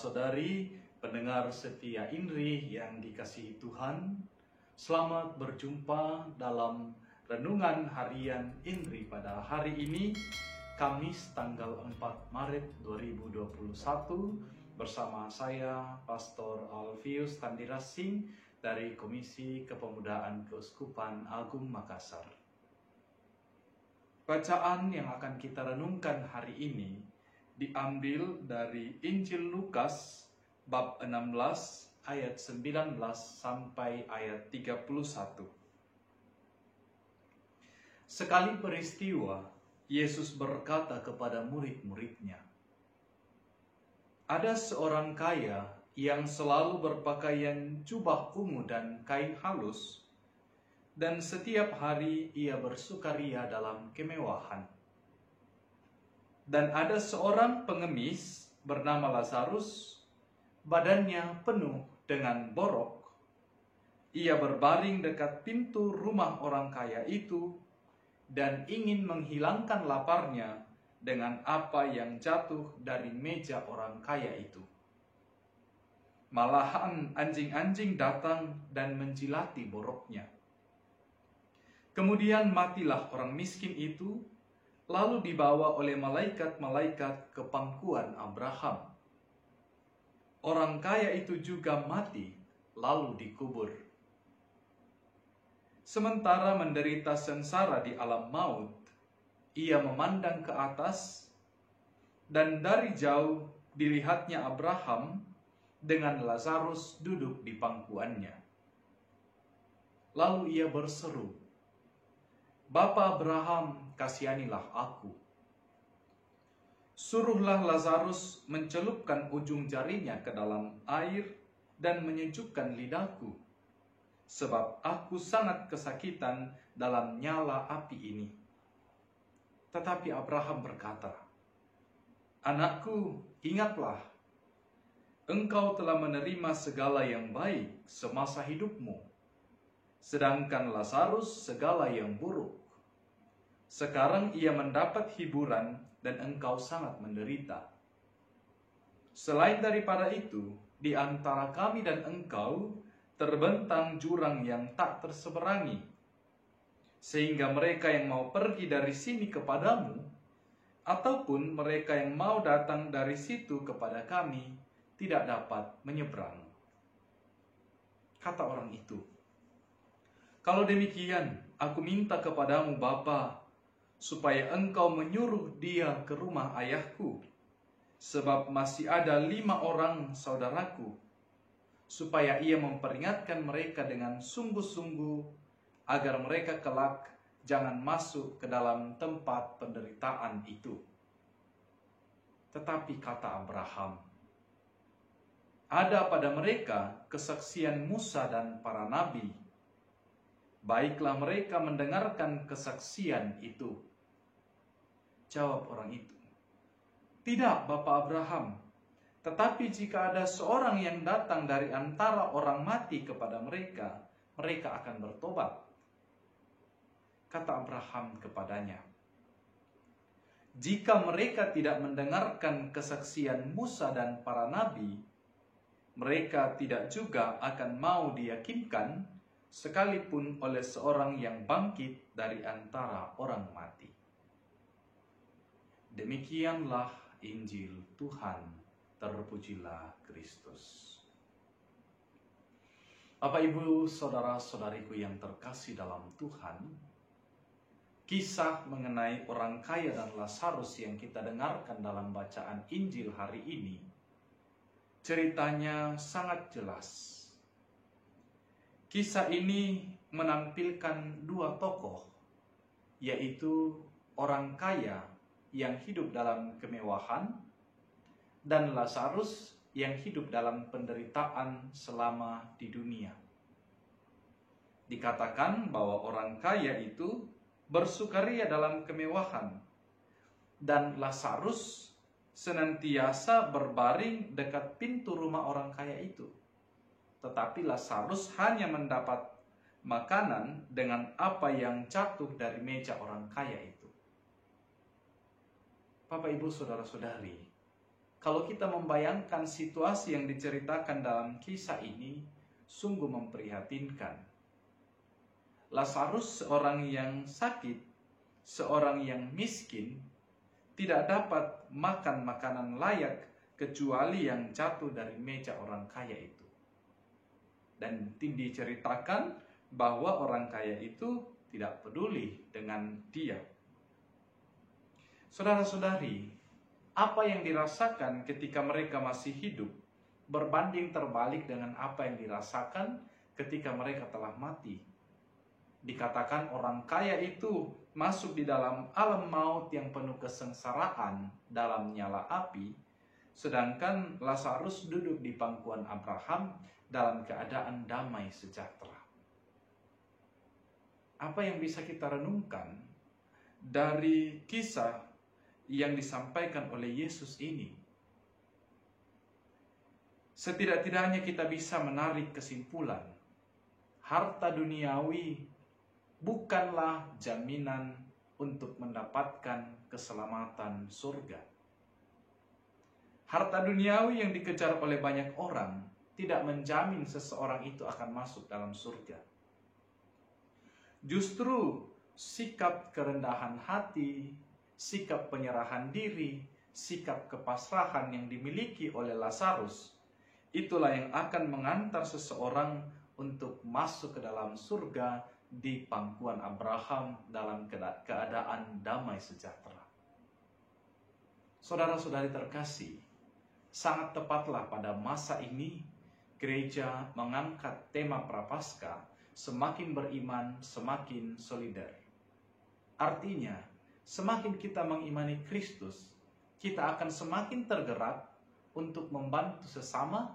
saudara-saudari, pendengar setia INRI yang dikasihi Tuhan, selamat berjumpa dalam renungan harian INRI pada hari ini, Kamis tanggal 4 Maret 2021, bersama saya, Pastor Alfius Tandirasing dari Komisi Kepemudaan Keuskupan Agung Makassar. Bacaan yang akan kita renungkan hari ini diambil dari Injil Lukas bab 16 ayat 19 sampai ayat 31. Sekali peristiwa, Yesus berkata kepada murid-muridnya, "Ada seorang kaya yang selalu berpakaian jubah ungu dan kain halus, dan setiap hari ia bersukaria dalam kemewahan. Dan ada seorang pengemis bernama Lazarus, badannya penuh dengan borok. Ia berbaring dekat pintu rumah orang kaya itu dan ingin menghilangkan laparnya dengan apa yang jatuh dari meja orang kaya itu. Malahan anjing-anjing datang dan menjilati boroknya. Kemudian matilah orang miskin itu, lalu dibawa oleh malaikat-malaikat ke pangkuan Abraham. Orang kaya itu juga mati, lalu dikubur. Sementara menderita sengsara di alam maut, ia memandang ke atas, dan dari jauh dilihatnya Abraham dengan Lazarus duduk di pangkuannya. Lalu ia berseru, 'Bapa Abraham, kasihanilah aku. Suruhlah Lazarus mencelupkan ujung jarinya ke dalam air dan menyejukkan lidahku, sebab aku sangat kesakitan dalam nyala api ini.' Tetapi Abraham berkata, 'Anakku, ingatlah, engkau telah menerima segala yang baik semasa hidupmu, sedangkan Lazarus segala yang buruk. Sekarang ia mendapat hiburan dan engkau sangat menderita. Selain daripada itu, di antara kami dan engkau terbentang jurang yang tak terseberangi, sehingga mereka yang mau pergi dari sini kepadamu, ataupun mereka yang mau datang dari situ kepada kami, tidak dapat menyeberang.' Kata orang itu, 'Kalau demikian, aku minta kepadamu Bapa, supaya engkau menyuruh dia ke rumah ayahku, sebab masih ada 5 orang saudaraku, supaya ia memperingatkan mereka dengan sungguh-sungguh, agar mereka kelak jangan masuk ke dalam tempat penderitaan itu.' Tetapi kata Abraham, 'Ada pada mereka kesaksian Musa dan para nabi. Baiklah mereka mendengarkan kesaksian itu.' Jawab orang itu, 'Tidak, Bapak Abraham, tetapi jika ada seorang yang datang dari antara orang mati kepada mereka, mereka akan bertobat.' Kata Abraham kepadanya, 'Jika mereka tidak mendengarkan kesaksian Musa dan para nabi, mereka tidak juga akan mau diyakinkan, sekalipun oleh seorang yang bangkit dari antara orang mati.' Demikianlah Injil Tuhan, terpujilah Kristus. Bapak, Ibu, saudara-saudariku yang terkasih dalam Tuhan, kisah mengenai orang kaya dan Lazarus yang kita dengarkan dalam bacaan Injil hari ini, ceritanya sangat jelas. Kisah ini menampilkan 2 tokoh, yaitu orang kaya yang hidup dalam kemewahan dan Lazarus yang hidup dalam penderitaan selama di dunia. Dikatakan bahwa orang kaya itu bersukaria dalam kemewahan dan Lazarus senantiasa berbaring dekat pintu rumah orang kaya itu. Tetapi Lazarus hanya mendapat makanan dengan apa yang jatuh dari meja orang kaya itu. Bapak, Ibu, saudara-saudari, kalau kita membayangkan situasi yang diceritakan dalam kisah ini, sungguh memprihatinkan. Lazarus, seorang yang sakit, seorang yang miskin, tidak dapat makan makanan layak kecuali yang jatuh dari meja orang kaya itu. Dan diceritakan bahwa orang kaya itu tidak peduli dengan dia. Saudara-saudari, apa yang dirasakan ketika mereka masih hidup berbanding terbalik dengan apa yang dirasakan ketika mereka telah mati. Dikatakan orang kaya itu masuk di dalam alam maut yang penuh kesengsaraan dalam nyala api, sedangkan Lazarus duduk di pangkuan Abraham dalam keadaan damai sejahtera. Apa yang bisa kita renungkan dari kisah yang disampaikan oleh Yesus ini? Setidak-tidaknya kita bisa menarik kesimpulan, harta duniawi bukanlah jaminan untuk mendapatkan keselamatan surga. Harta duniawi yang dikejar oleh banyak orang tidak menjamin seseorang itu akan masuk dalam surga. Justru sikap kerendahan hati, sikap penyerahan diri, sikap kepasrahan yang dimiliki oleh Lazarus, itulah yang akan mengantar seseorang untuk masuk ke dalam surga di pangkuan Abraham dalam keadaan damai sejahtera. Saudara-saudari terkasih, sangat tepatlah pada masa ini gereja mengangkat tema Prapaskah, semakin beriman, semakin solider. Artinya, semakin kita mengimani Kristus, kita akan semakin tergerak untuk membantu sesama,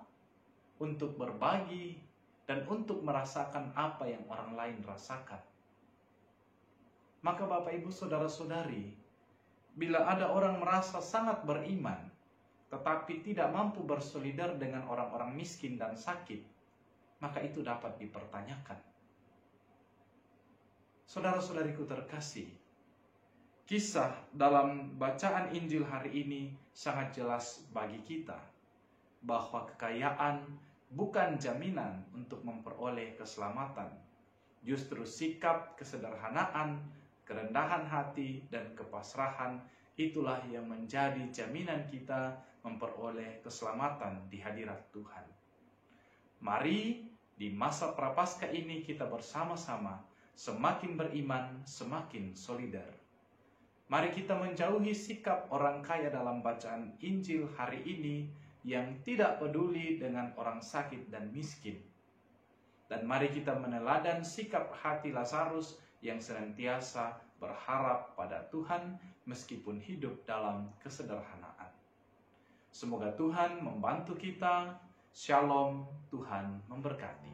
untuk berbagi, dan untuk merasakan apa yang orang lain rasakan. Maka Bapak Ibu Saudara-saudari, bila ada orang merasa sangat beriman, tetapi tidak mampu bersolidar dengan orang-orang miskin dan sakit, maka itu dapat dipertanyakan. Saudara-saudariku terkasih, kisah dalam bacaan Injil hari ini sangat jelas bagi kita bahwa kekayaan bukan jaminan untuk memperoleh keselamatan. Justru sikap kesederhanaan, kerendahan hati, dan kepasrahan itulah yang menjadi jaminan kita memperoleh keselamatan di hadirat Tuhan. Mari di masa Prapaskah ini kita bersama-sama semakin beriman, semakin solider. Mari kita menjauhi sikap orang kaya dalam bacaan Injil hari ini yang tidak peduli dengan orang sakit dan miskin. Dan mari kita meneladan sikap hati Lazarus yang senantiasa berharap pada Tuhan meskipun hidup dalam kesederhanaan. Semoga Tuhan membantu kita. Shalom, Tuhan memberkati.